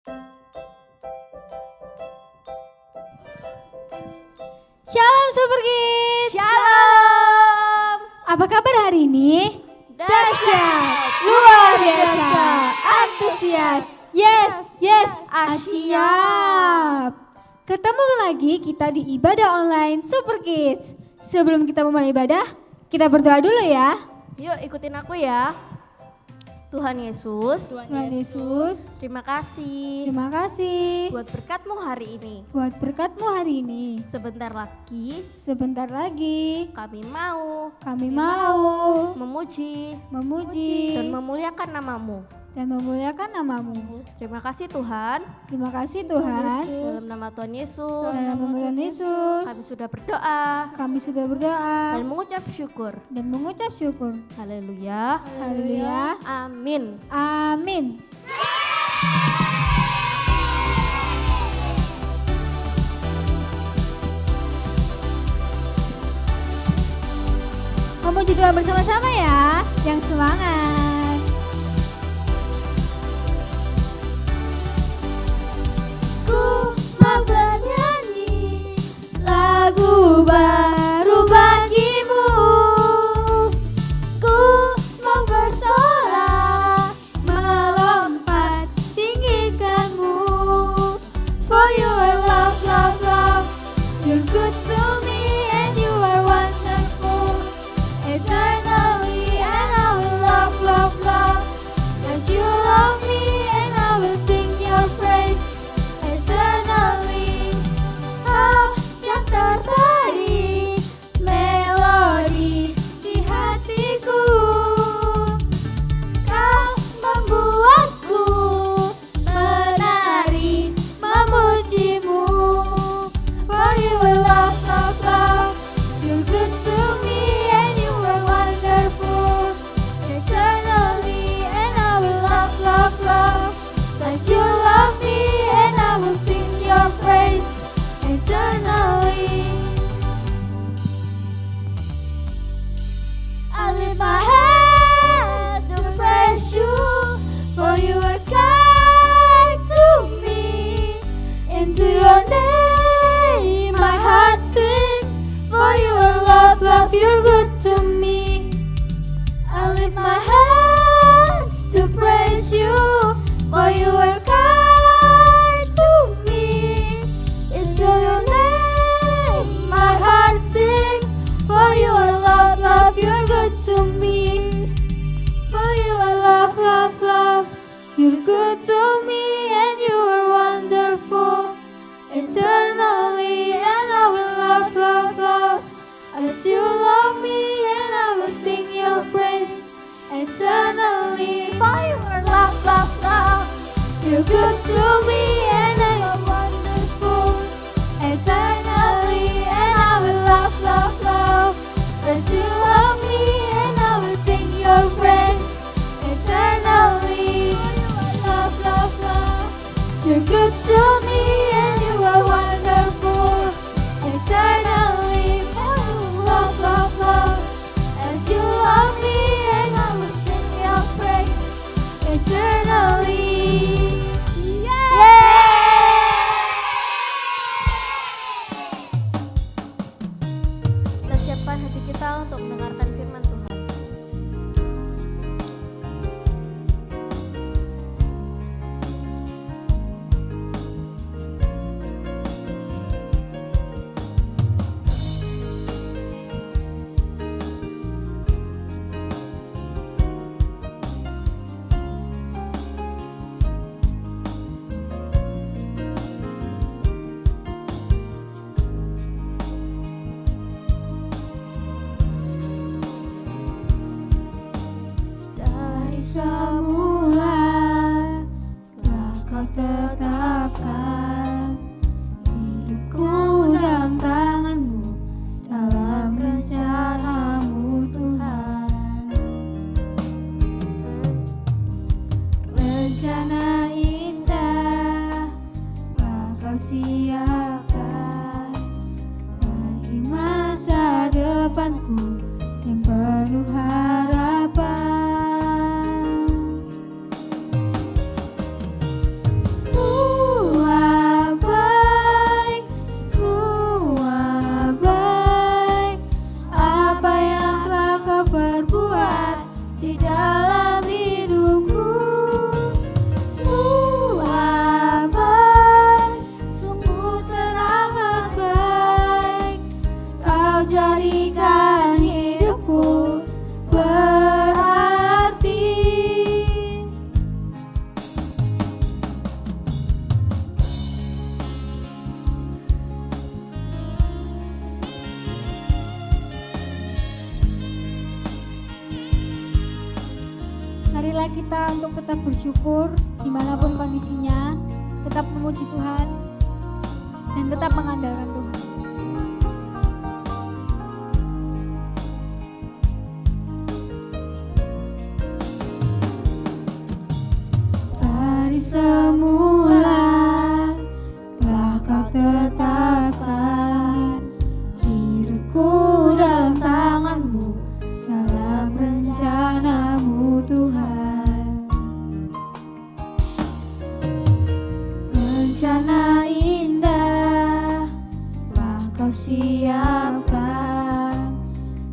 Shalom Super Kids. Shalom. Apa kabar hari ini? Dahsyat, luar biasa, antusias. Yes, siap. Ketemu lagi kita di ibadah online Super Kids. Sebelum kita memulai ibadah, kita berdoa dulu ya. Yuk ikutin aku ya. Tuhan Yesus, Tuhan Yesus, terima kasih terima kasih buat berkat-Mu hari ini. buat berkat-Mu hari ini. Sebentar lagi kami mau kami mau memuji memuji dan memuliakan nama-Mu. namamu. Terima kasih Tuhan. Terima kasih Tuhan. Dalam nama Tuhan Yesus, Dalam nama Tuhan Yesus, kami sudah berdoa kami sudah berdoa dan mengucap syukur. Haleluya. Haleluya. Amin. Amin. Memuji Tuhan bersama-sama ya, yang semangat. Ku mau bernyanyi lagu baru bagimu. Ku mau bersorak melompat tinggikanmu. For you are love, love, love. You're good to me and you are wonderful. Eternally and I will love, love, love. As you love me and I will sing your praise. Eternally, yang terbaik melodi di hatiku. Kau membuatku menari memujimu. For you are love, love, love. You're good to me and you are wonderful. Eternally and I will love, love, love. As you love me and I will sing your praise. Eternally, I lift my hands to praise you, for you are kind to me. Into your name my heart sings, for you are love, love, you're good to me. I lift my hands to praise you, for you are kind to me. Into your name my heart sings, for you are love, love, you're good to me. For you are love, love, love, you're good to me and you are wonderful. Eternally and I will love, love, love. As you love me and I will sing your praise. Eternally, for you are love, love, love. You're good to me and I am wonderful. Eternally and I will love, love, love. As you love me and I will sing your praise. Eternally, love, love, love. You're good to me and you are wonderful. Eternally, love, love, love. As you love me and I will sing your praise. Eternally. Kita siapkan hati kita untuk mendengarkan firman Tuhan. Dari semula telah kau tetapkan hidupku dalam tanganmu, dalam rencanamu Tuhan. Rencana indah telah kau siapkan bagi masa depanku yang penuh harapan. Ajarlah kita untuk tetap bersyukur dimanapun kondisinya, tetap memuji Tuhan, dan tetap mengandalkan Tuhan. Dari semula telah Kau tetapkan hidupku dalam tangan-Mu, dalam rencana-Mu Tuhan. Rencana indah telah Kau siapkan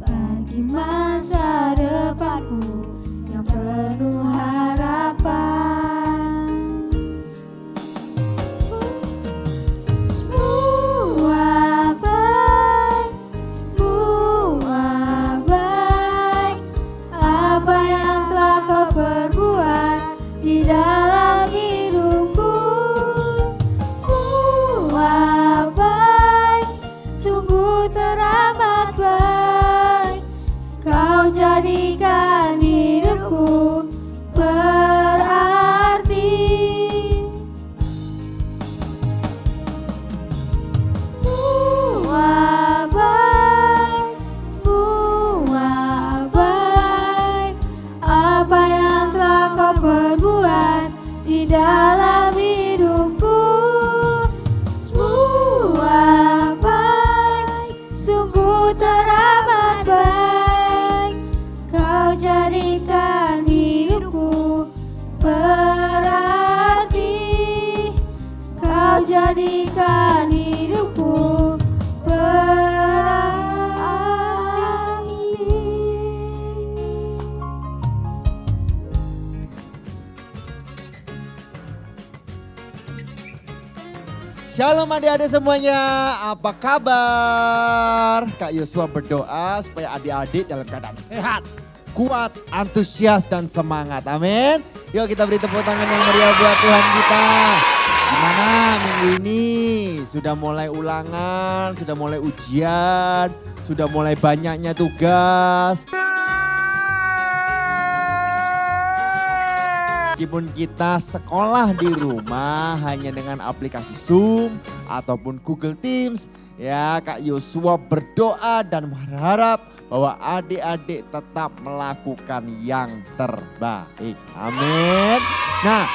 bagi masa depanku yang penuh harapan. Semua baik, semua baik. Apa yang telah Kau perbuat di dalam hidupku, semua baik, sungguh teramat baik. Kau jadikan hidupku berarti. Semua baik, semua baik. Apa yang telah Kau perbuat di dalam hidupku, semua baik, sungguh teramat baik. Kau jadikan hidupku berarti. Kau jadikan hidupku berarti. Shalom adik-adik semuanya, apa kabar? Kak Yosua berdoa supaya adik-adik dalam keadaan sehat, kuat, antusias, dan semangat. Amin. Yuk kita beri tepuk tangan yang meriah buat Tuhan kita. Gimana minggu ini? Sudah mulai ulangan, sudah mulai ujian, sudah mulai banyaknya tugas. Meskipun kita sekolah di rumah hanya dengan aplikasi Zoom ataupun Google Teams, ya Kak Yosua berdoa dan berharap bahwa adik-adik tetap melakukan yang terbaik. Amin. Nah,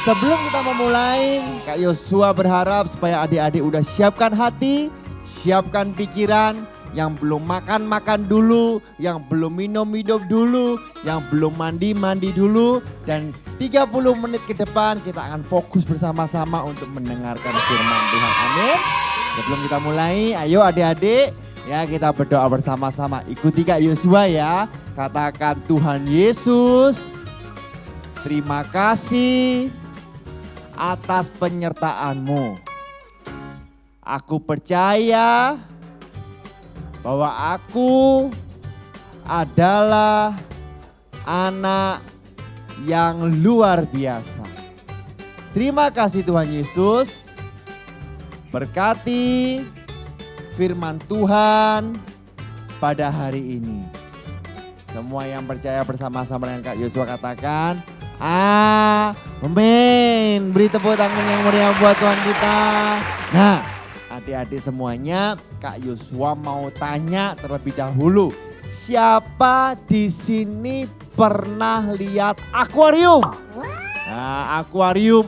sebelum kita memulai, Kak Yosua berharap supaya adik-adik udah siapkan hati, siapkan pikiran. Yang belum makan dulu, yang belum minum dulu, yang belum mandi dulu. Dan 30 menit ke depan kita akan fokus bersama-sama untuk mendengarkan firman Tuhan. Amin. Sebelum kita mulai, ayo adik-adik ya kita berdoa bersama-sama. Ikuti Kak Yosua ya. Katakan, Tuhan Yesus, terima kasih atas penyertaan-Mu. Aku percaya bahwa aku adalah anak yang luar biasa. Terima kasih Tuhan Yesus. Berkati firman Tuhan pada hari ini. Semua yang percaya bersama-sama dengan Kak Yosua katakan, amin. Beri tepuk tangan yang meriah buat Tuhan kita. Nah, adik-adik semuanya, Kak Yosua mau tanya terlebih dahulu. Siapa di sini pernah lihat akuarium? Nah, akuarium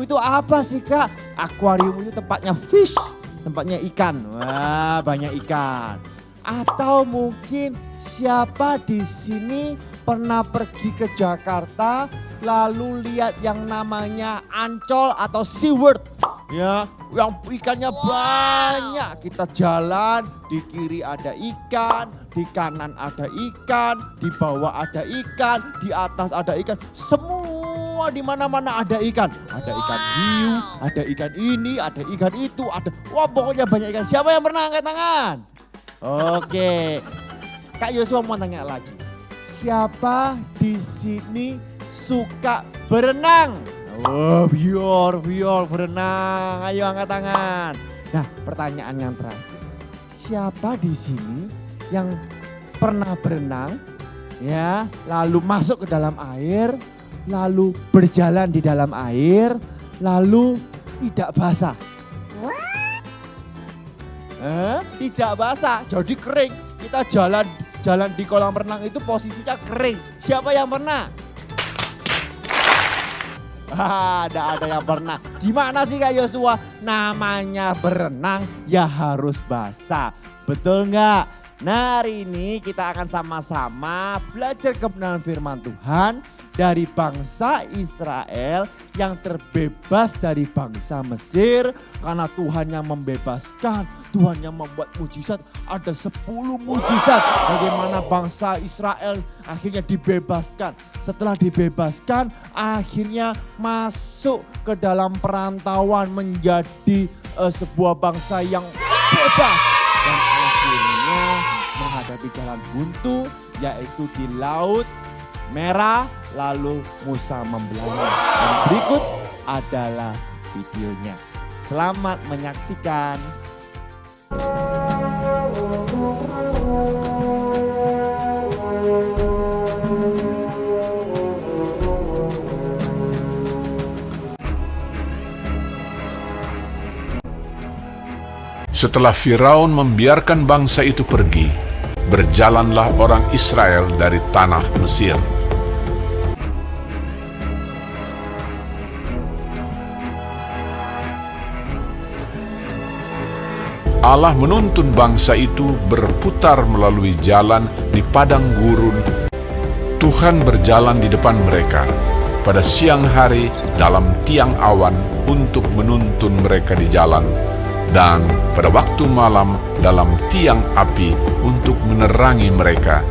itu apa sih Kak? Akuarium itu tempatnya fish, tempatnya ikan. Wah, banyak ikan. Atau mungkin siapa di sini pernah pergi ke Jakarta lalu lihat yang namanya Ancol atau SeaWorld? Ya, yang ikannya banyak. Kita jalan, di kiri ada ikan, di kanan ada ikan, di bawah ada ikan, di atas ada ikan. Semua di mana-mana ada ikan. Ada ikan hiu, ada ikan ini, ada ikan itu, ada. Wah, pokoknya banyak ikan. Siapa yang pernah angkat tangan? Oke. Kak Yosua mau tanya lagi. Siapa di sini suka berenang? Oh, biar berenang. Ayo angkat tangan. Nah, pertanyaan yang terakhir. Siapa di sini yang pernah berenang ya, lalu masuk ke dalam air, lalu berjalan di dalam air, lalu tidak basah. Tidak basah, jadi kering. Kita jalan di kolam renang itu posisinya kering. Siapa yang pernah? Tidak ada yang pernah. Gimana sih Kak Yosua? Namanya berenang ya harus basah. Betul nggak? Nah hari ini kita akan sama-sama belajar kebenaran firman Tuhan dari bangsa Israel yang terbebas dari bangsa Mesir. Karena Tuhan yang membebaskan, Tuhan yang membuat mujizat. Ada 10 mujizat bagaimana bangsa Israel akhirnya dibebaskan. Setelah dibebaskan akhirnya masuk ke dalam perantauan menjadi sebuah bangsa yang bebas. Dan akhirnya menghadapi jalan buntu yaitu di Laut Merah, lalu Musa membelah. Dan berikut adalah videonya. Selamat menyaksikan. Setelah Firaun membiarkan bangsa itu pergi, berjalanlah orang Israel dari tanah Mesir. Allah menuntun bangsa itu berputar melalui jalan di padang gurun. Tuhan berjalan di depan mereka pada siang hari dalam tiang awan untuk menuntun mereka di jalan, dan pada waktu malam dalam tiang api untuk menerangi mereka,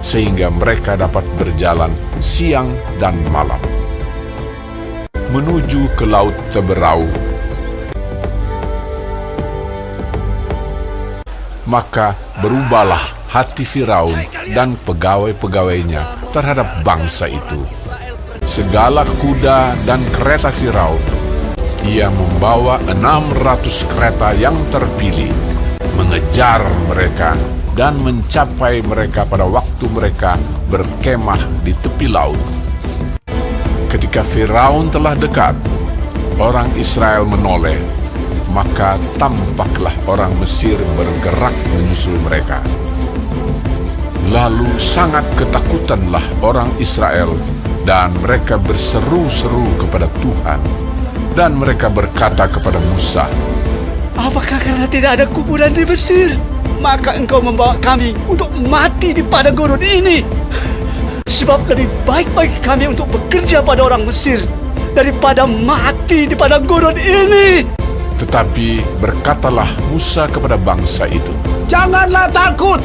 sehingga mereka dapat berjalan siang dan malam menuju ke Laut Teberau. Maka berubahlah hati Firaun dan pegawai-pegawainya terhadap bangsa itu. Segala kuda dan kereta Firaun, ia membawa 600 kereta yang terpilih, mengejar mereka dan mencapai mereka pada waktu mereka berkemah di tepi laut. Ketika Firaun telah dekat, orang Israel menoleh, maka tampaklah orang Mesir bergerak menyusul mereka. Lalu sangat ketakutanlah orang Israel dan mereka berseru-seru kepada Tuhan. Dan mereka berkata kepada Musa, "Apakah karena tidak ada kuburan di Mesir, maka engkau membawa kami untuk mati di padang gurun ini? Sebab lebih baik bagi kami untuk bekerja pada orang Mesir daripada mati di padang gurun ini." Tetapi berkatalah Musa kepada bangsa itu, "Janganlah takut,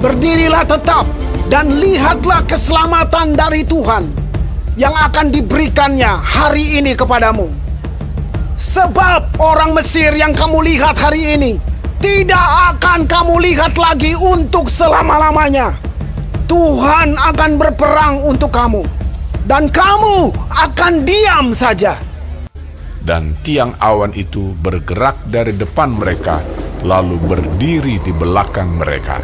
berdirilah tetap dan lihatlah keselamatan dari Tuhan yang akan diberikannya hari ini kepadamu. Sebab orang Mesir yang kamu lihat hari ini tidak akan kamu lihat lagi untuk selama-lamanya. Tuhan akan berperang untuk kamu dan kamu akan diam saja." dan tiang awan itu bergerak dari depan mereka, lalu berdiri di belakang mereka.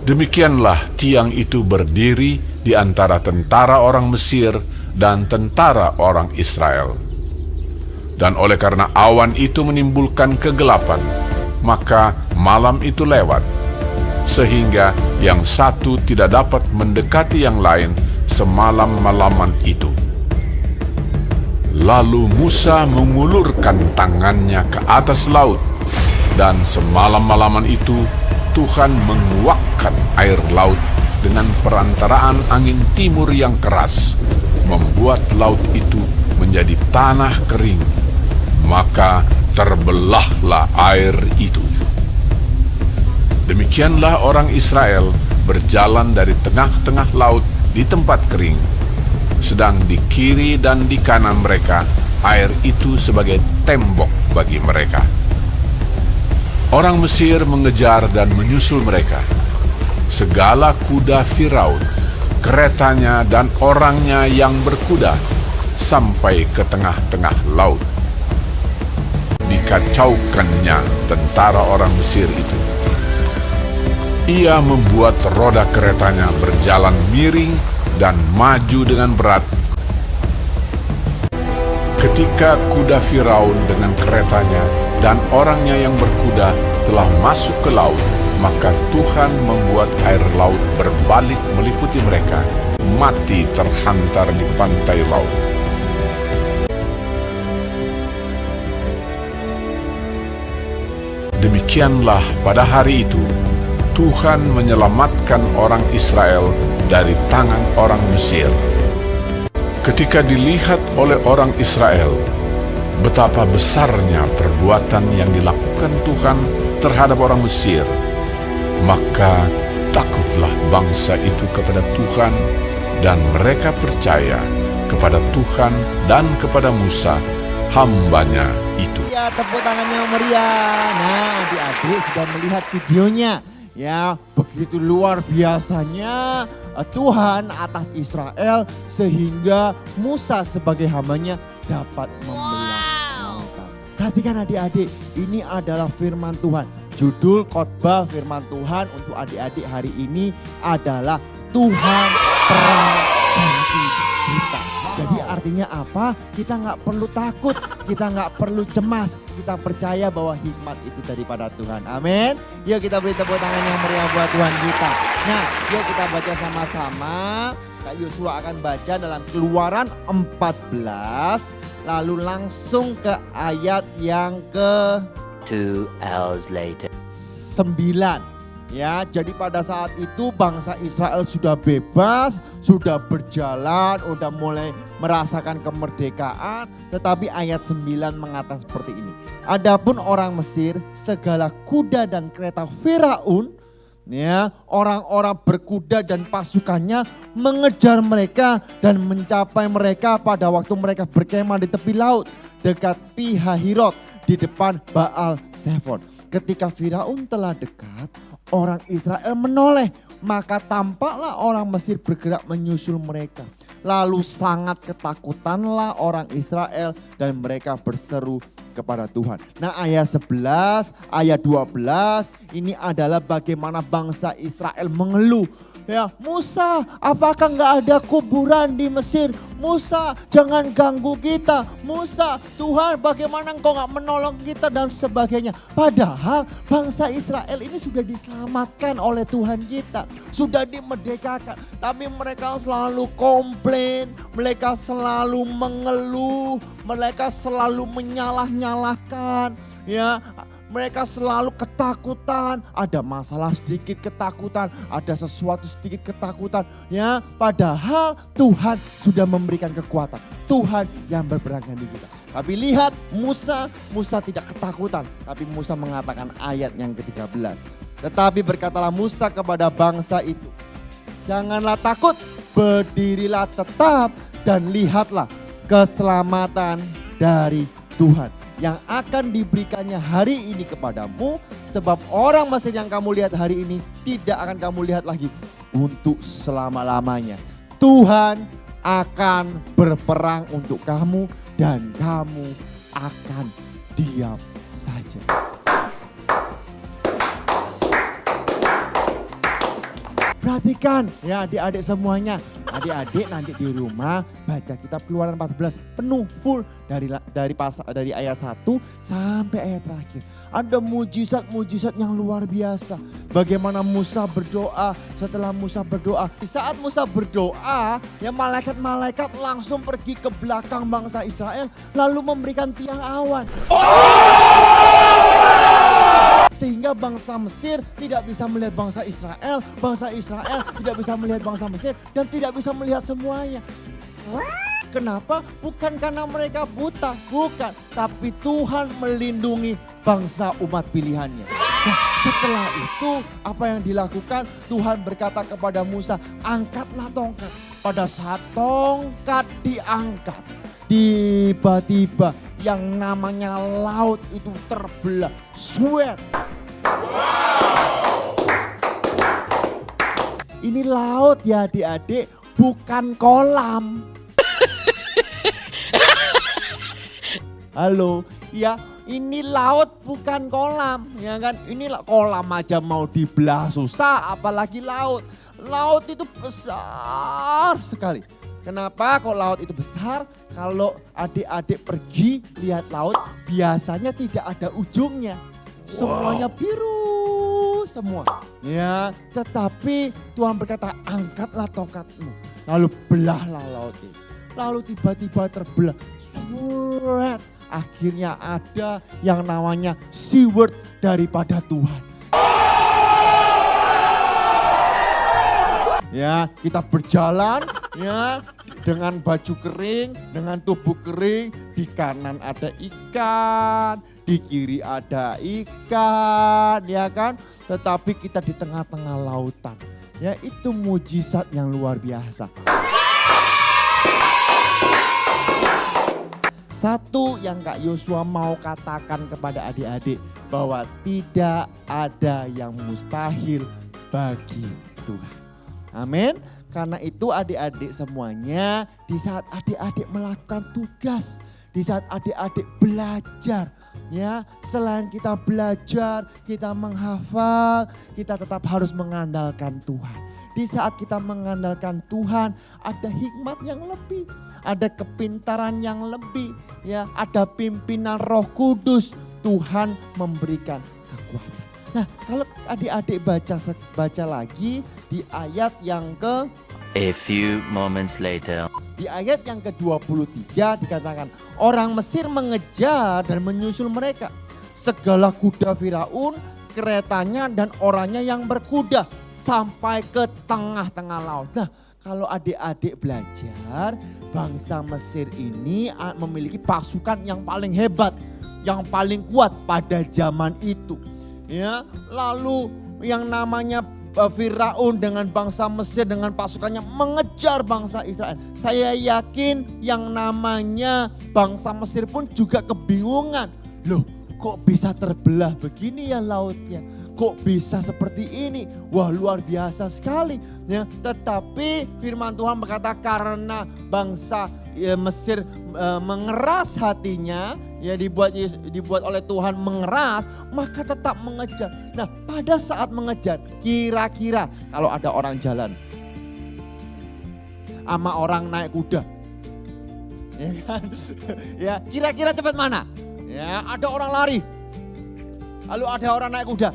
Demikianlah tiang itu berdiri di antara tentara orang Mesir dan tentara orang Israel. Dan oleh karena awan itu menimbulkan kegelapan, maka malam itu lewat, sehingga yang satu tidak dapat mendekati yang lain semalam-malaman itu. Lalu Musa mengulurkan tangannya ke atas laut, dan semalam-malaman itu Tuhan menguakkan air laut dengan perantaraan angin timur yang keras, membuat laut itu menjadi tanah kering. Maka terbelahlah air itu. Demikianlah orang Israel berjalan dari tengah-tengah laut di tempat kering, sedang di kiri dan di kanan mereka air itu sebagai tembok bagi mereka. Orang Mesir mengejar dan menyusul mereka. Segala kuda Firaun, keretanya dan orangnya yang berkuda sampai ke tengah-tengah laut. Dikacaukannya tentara orang Mesir itu. Ia membuat roda keretanya berjalan miring dan maju dengan berat. Ketika kuda Firaun dengan keretanya dan orangnya yang berkuda telah masuk ke laut, maka Tuhan membuat air laut berbalik meliputi mereka, mati terhantar di pantai laut. Demikianlah pada hari itu, Tuhan menyelamatkan orang Israel dari tangan orang Mesir. Ketika dilihat oleh orang Israel betapa besarnya perbuatan yang dilakukan Tuhan terhadap orang Mesir, maka takutlah bangsa itu kepada Tuhan, dan mereka percaya kepada Tuhan dan kepada Musa, hambanya itu. Ya, tepuk tangan yang meriah. Nah, adik-adik sudah melihat videonya. Ya, begitu luar biasanya Tuhan atas Israel sehingga Musa sebagai hambanya dapat membelah mereka. Perhatikan adik-adik, ini adalah firman Tuhan. Judul khotbah firman Tuhan untuk adik-adik hari ini adalah Tuhan perang ganti kita. Jadi artinya apa? Kita nggak perlu takut, kita nggak perlu cemas. Kita percaya bahwa hikmat itu daripada Tuhan. Amin. Yuk kita beri tepuk tangan yang meriah buat Tuhan kita. Nah, yuk kita baca sama-sama. Kak Yosua akan baca dalam Keluaran 14. Lalu langsung ke ayat yang ke 2 hours later. 9. Ya, jadi pada saat itu bangsa Israel sudah bebas, sudah berjalan, sudah mulai merasakan kemerdekaan. Tetapi ayat 9 mengatakan seperti ini. Adapun orang Mesir, segala kuda dan kereta Firaun, ya, orang-orang berkuda dan pasukannya mengejar mereka dan mencapai mereka pada waktu mereka berkemah di tepi laut dekat Pihahirot di depan Baal Zephon. Ketika Firaun telah dekat, orang Israel menoleh, maka tampaklah orang Mesir bergerak menyusul mereka. Lalu sangat ketakutanlah orang Israel dan mereka berseru kepada Tuhan. Nah, ayat 11, ayat 12 ini adalah bagaimana bangsa Israel mengeluh. Ya, Musa, apakah nggak ada kuburan di Mesir? Musa, jangan ganggu kita. Musa, Tuhan, bagaimana engkau nggak menolong kita dan sebagainya. Padahal bangsa Israel ini sudah diselamatkan oleh Tuhan kita, sudah dimerdekakan. Tapi mereka selalu komplain, mereka selalu mengeluh, mereka selalu menyalah-nyalahkan. Ya. Mereka selalu ketakutan, ada masalah sedikit ketakutan, ada sesuatu sedikit ketakutan. Ya, padahal Tuhan sudah memberikan kekuatan. Tuhan yang berperang ganti kita. Tapi lihat Musa tidak ketakutan. Tapi Musa mengatakan ayat yang ke-13. Tetapi berkatalah Musa kepada bangsa itu, janganlah takut, berdirilah tetap dan lihatlah keselamatan dari Tuhan yang akan diberikannya hari ini kepadamu, sebab orang Mesir yang kamu lihat hari ini tidak akan kamu lihat lagi untuk selama-lamanya. Tuhan akan berperang untuk kamu dan kamu akan diam saja. Perhatikan ya adik-adik semuanya. Adik-adik nanti di rumah baca kitab Keluaran 14 penuh full dari ayat 1 sampai ayat terakhir. Ada mujizat-mujizat yang luar biasa. Bagaimana Musa berdoa, setelah Musa berdoa. Di saat Musa berdoa, ya malaikat-malaikat langsung pergi ke belakang bangsa Israel lalu memberikan tiang awan. Sehingga bangsa Mesir tidak bisa melihat bangsa Israel tidak bisa melihat bangsa Mesir dan tidak bisa melihat semuanya. Kenapa? Bukan karena mereka buta, bukan. Tapi Tuhan melindungi bangsa umat pilihannya. Nah, setelah itu apa yang dilakukan? Tuhan berkata kepada Musa, angkatlah tongkat. Pada saat tongkat diangkat, tiba-tiba yang namanya laut itu terbelah. Sweat. Ini laut ya adik-adik, bukan kolam. Halo, ya ini laut bukan kolam, ya kan? Ini kolam aja mau dibelah susah, apalagi laut. laut itu besar sekali. Kenapa kok laut itu besar? Kalau adik-adik pergi lihat laut biasanya tidak ada ujungnya. Semuanya biru semua. Ya, tetapi Tuhan berkata angkatlah tongkatmu. Lalu belahlah laut itu. Lalu tiba-tiba terbelah. Surat. Akhirnya ada yang namanya seaward daripada Tuhan. Ya, kita berjalan ya dengan baju kering, dengan tubuh kering, di kanan ada ikan, di kiri ada ikan, ya kan? Tetapi kita di tengah-tengah lautan. Ya, itu mujizat yang luar biasa. Satu yang Kak Yosua mau katakan kepada adik-adik bahwa tidak ada yang mustahil bagi Tuhan. Amin. Karena itu adik-adik semuanya di saat adik-adik melakukan tugas, di saat adik-adik belajar, ya selain kita belajar, kita menghafal, kita tetap harus mengandalkan Tuhan. Di saat kita mengandalkan Tuhan, ada hikmat yang lebih, ada kepintaran yang lebih, ya ada pimpinan Roh Kudus. Tuhan memberikan kekuatan. Nah, kalau adik-adik baca lagi di ayat yang A few moments later. Di ayat yang ke-23 dikatakan, orang Mesir mengejar dan menyusul mereka. Segala kuda Firaun, keretanya dan orangnya yang berkuda sampai ke tengah-tengah laut. Nah, kalau adik-adik belajar, bangsa Mesir ini memiliki pasukan yang paling hebat, yang paling kuat pada zaman itu. Ya, lalu yang namanya Firaun dengan bangsa Mesir dengan pasukannya mengejar bangsa Israel. Saya yakin yang namanya bangsa Mesir pun juga kebingungan. Loh, kok bisa terbelah begini ya lautnya? Kok bisa seperti ini? Wah, luar biasa sekali. Ya, tetapi firman Tuhan berkata karena bangsa Mesir mengeras hatinya, ya dibuat oleh Tuhan mengeras, maka tetap mengejar. Nah, pada saat mengejar, kira-kira kalau ada orang jalan sama orang naik kuda, ya kan? Ya, kira-kira cepat mana? Ya, ada orang lari, lalu ada orang naik kuda.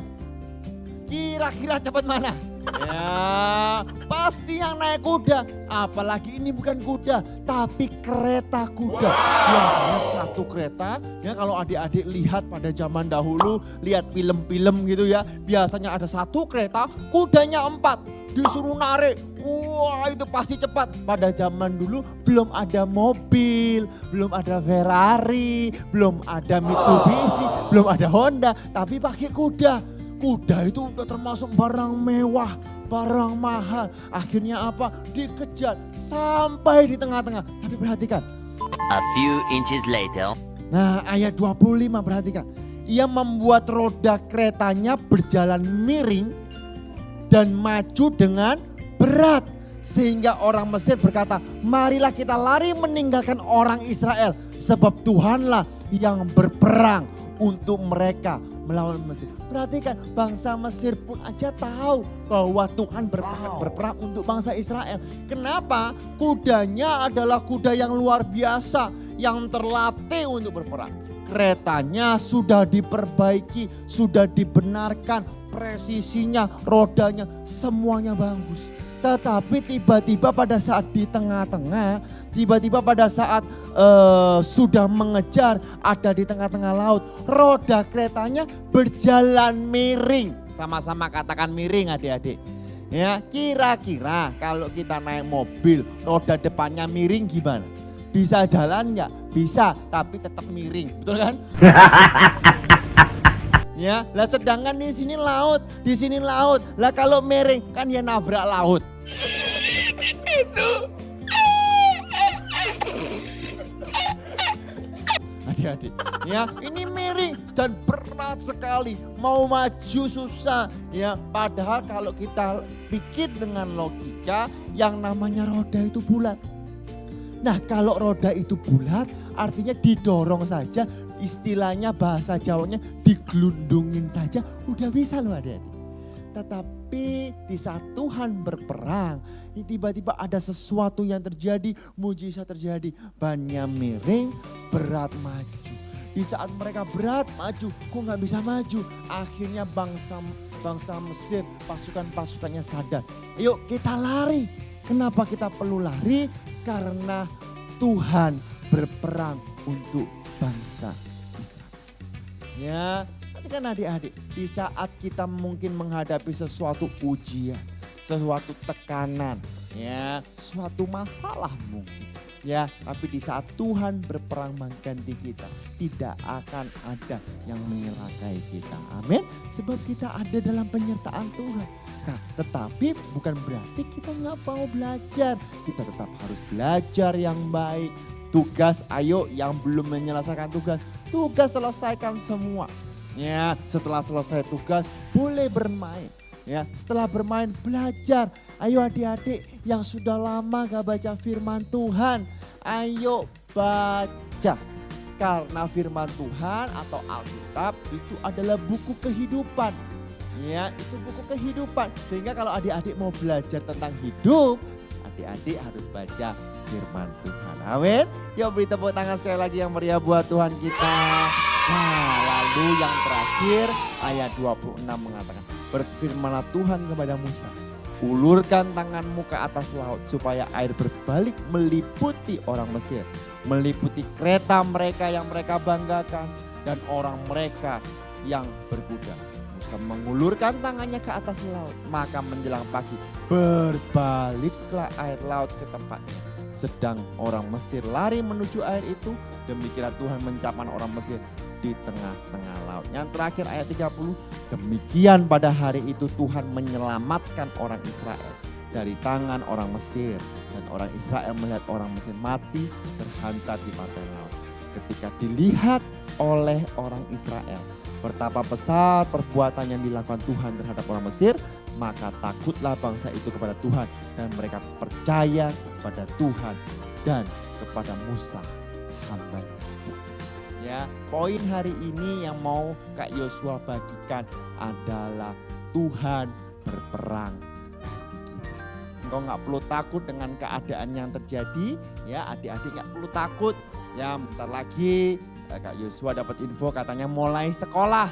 Kira-kira cepat mana? Ya, pasti yang naik kuda. Apalagi ini bukan kuda, tapi kereta kuda. Biasanya satu kereta, ya kalau adik-adik lihat pada zaman dahulu, lihat film-film gitu ya. Biasanya ada satu kereta, kudanya 4. Disuruh narik, wah itu pasti cepat. Pada zaman dulu belum ada mobil, belum ada Ferrari, belum ada Mitsubishi, belum ada Honda, tapi pakai kuda. Kuda itu udah termasuk barang mewah, barang mahal. Akhirnya apa? Dikejar sampai di tengah-tengah. Tapi perhatikan. A few inches later. Nah, ayat 25 perhatikan. Ia membuat roda keretanya berjalan miring dan maju dengan berat. Sehingga orang Mesir berkata, marilah kita lari meninggalkan orang Israel. Sebab Tuhanlah yang berperang untuk mereka melawan Mesir. Perhatikan, bangsa Mesir pun aja tahu bahwa Tuhan berperang untuk bangsa Israel. Kenapa? Kudanya adalah kuda yang luar biasa, yang terlatih untuk berperang. Keretanya sudah diperbaiki, sudah dibenarkan, presisinya, rodanya, semuanya bagus. Tetapi tiba-tiba pada saat di tengah-tengah, tiba-tiba pada saat sudah mengejar, ada di tengah-tengah laut, roda keretanya berjalan miring. Sama-sama katakan miring adik-adik. Ya, kira-kira kalau kita naik mobil, roda depannya miring gimana? Bisa jalan nggak? Bisa, tapi tetap miring, betul kan? Ya, lah sedangkan di sini laut, di sini laut. Lah kalau miring kan ya nabrak laut. Adik-adik, ya ini miring dan berat sekali. Mau maju susah, ya. Padahal kalau kita pikir dengan logika, yang namanya roda itu bulat. Nah, kalau roda itu bulat, artinya didorong saja, istilahnya bahasa Jawanya digelundungin saja, udah bisa loh adik-adik. Tetapi di saat Tuhan berperang, tiba-tiba ada sesuatu yang terjadi, mujizat terjadi. Bannya miring, berat maju. Di saat mereka berat maju, kok nggak bisa maju? Akhirnya bangsa Mesir, pasukan-pasukannya sadar. Yuk kita lari. Kenapa kita perlu lari? Karena Tuhan berperang untuk bangsa Israel. Ya, ini kan adik-adik, di saat kita mungkin menghadapi sesuatu ujian, sesuatu tekanan, ya, suatu masalah mungkin. Ya, tapi di saat Tuhan berperang mengganti kita, tidak akan ada yang menyelakai kita. Amin. Sebab kita ada dalam penyertaan Tuhan. Nah, tetapi bukan berarti kita nggak mau belajar. Kita tetap harus belajar yang baik. Tugas, ayo yang belum menyelesaikan tugas selesaikan semua. Ya, setelah selesai tugas boleh bermain. Ya, setelah bermain belajar. Ayo adik-adik yang sudah lama gak baca firman Tuhan, ayo baca. Karena firman Tuhan atau Alkitab itu adalah buku kehidupan. Ya, itu buku kehidupan. Sehingga kalau adik-adik mau belajar tentang hidup, adik-adik harus baca firman Tuhan. Amin. Yuk beri tepuk tangan sekali lagi yang meriah buat Tuhan kita. Nah, lalu yang terakhir ayat 26 mengatakan, berfirmanlah Tuhan kepada Musa, ulurkan tanganmu ke atas laut supaya air berbalik meliputi orang Mesir, meliputi kereta mereka yang mereka banggakan dan orang mereka yang berbudak. Musa mengulurkan tangannya ke atas laut, maka menjelang pagi berbaliklah air laut ke tempatnya. Sedang orang Mesir lari menuju air itu, demikianlah Tuhan mencapkan orang Mesir di tengah-tengah laut. Yang terakhir ayat 30, demikian pada hari itu Tuhan menyelamatkan orang Israel dari tangan orang Mesir. Dan orang Israel melihat orang Mesir mati terhantar di pantai laut. Ketika dilihat oleh orang Israel betapa besar perbuatan yang dilakukan Tuhan terhadap orang Mesir, maka takutlah bangsa itu kepada Tuhan dan mereka percaya kepada Tuhan dan kepada Musa hamba-Nya. Ya, poin hari ini yang mau Kak Yosua bagikan adalah Tuhan berperang bagi kita. Engkau nggak perlu takut dengan keadaan yang terjadi, ya adik-adik nggak perlu takut. Ya, bentar lagi Kak Yosua dapat info katanya mulai sekolah.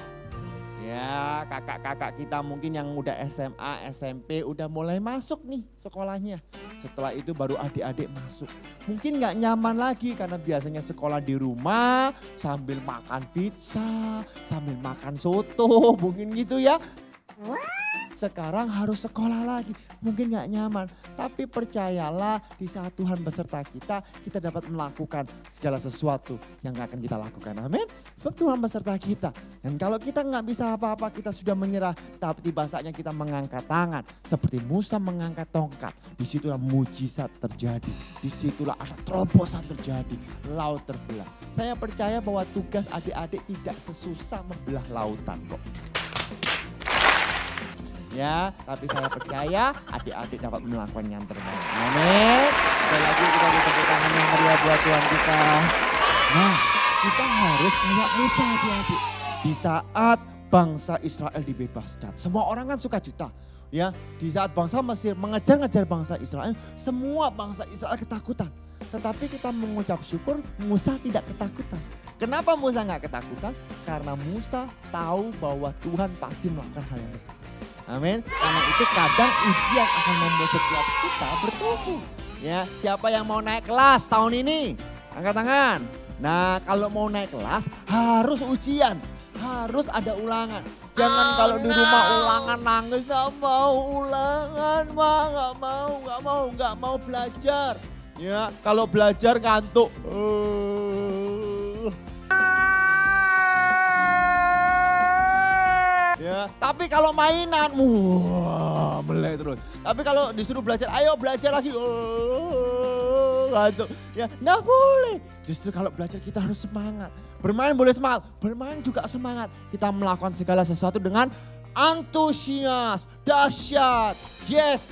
Ya, kakak-kakak kita mungkin yang udah SMA, SMP udah mulai masuk nih sekolahnya. Setelah itu baru adik-adik masuk. Mungkin gak nyaman lagi karena biasanya sekolah di rumah sambil makan pizza, sambil makan soto, mungkin gitu ya. Sekarang harus sekolah lagi, mungkin gak nyaman. Tapi percayalah di saat Tuhan beserta kita, kita dapat melakukan segala sesuatu yang akan kita lakukan. Amin. Sebab Tuhan beserta kita. Dan kalau kita gak bisa apa-apa, kita sudah menyerah. Tapi tiba saatnya kita mengangkat tangan. Seperti Musa mengangkat tongkat. Disitulah mujizat terjadi. Disitulah ada terobosan terjadi. Laut terbelah. Saya percaya bahwa tugas adik-adik tidak sesusah membelah lautan kok. Ya, tapi saya percaya adik-adik dapat melakukan yang terbaik. Amin. Sekali lagi kita tepuk tangan yang meriah buat Tuhan kita. Nah, kita harus kayak Musa adik-adik. Di saat bangsa Israel dibebaskan, semua orang kan sukacita. Ya, di saat bangsa Mesir mengejar-ngejar bangsa Israel, semua bangsa Israel ketakutan. Tetapi kita mengucap syukur Musa tidak ketakutan. Kenapa Musa nggak ketakutan? Karena Musa tahu bahwa Tuhan pasti melakukan hal yang besar. Amin. Karena itu kadang ujian akan membuat setiap kita bertumbuh. Ya, siapa yang mau naik kelas tahun ini? Angkat tangan. Nah, kalau mau naik kelas harus ujian, harus ada ulangan. Jangan kalau di rumah ulangan nangis, nggak mau ulangan, nggak mau belajar. Ya, kalau belajar ngantuk. Ya, tapi kalau mainan, melek terus. Tapi kalau disuruh belajar, ayo belajar lagi. Ngantuk. Ya, nggak boleh. Justru kalau belajar kita harus semangat. Bermain boleh semangat, bermain juga semangat. Kita melakukan segala sesuatu dengan antusias, dahsyat. Yes,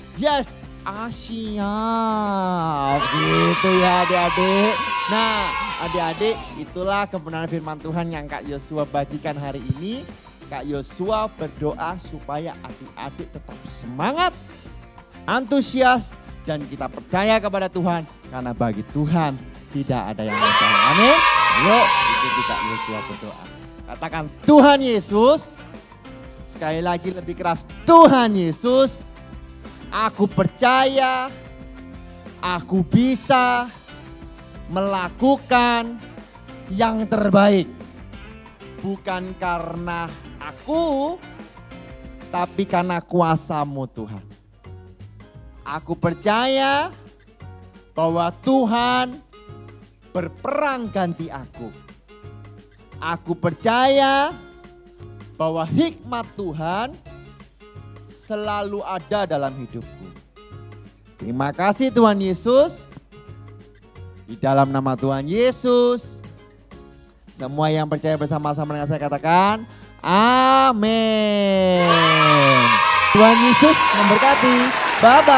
siap. Gitu ya adik-adik. Nah, adik-adik itulah kebenaran firman Tuhan yang Kak Yosua bagikan hari ini. Kak Yosua berdoa supaya adik-adik tetap semangat, antusias, dan kita percaya kepada Tuhan. Karena bagi Tuhan tidak ada yang mustahil. Amin. Yuk ikuti Kak Yosua berdoa. Katakan Tuhan Yesus. Sekali lagi lebih keras, Tuhan Yesus. Aku percaya, aku bisa melakukan yang terbaik. Bukan karena aku, tapi karena kuasa-Mu Tuhan. Aku percaya bahwa Tuhan berperang ganti aku. Aku percaya bahwa hikmat Tuhan selalu ada dalam hidupku. Terima kasih Tuhan Yesus. Di dalam nama Tuhan Yesus, semua yang percaya bersama-sama dengan saya katakan, amin. Tuhan Yesus memberkati. Bye-bye.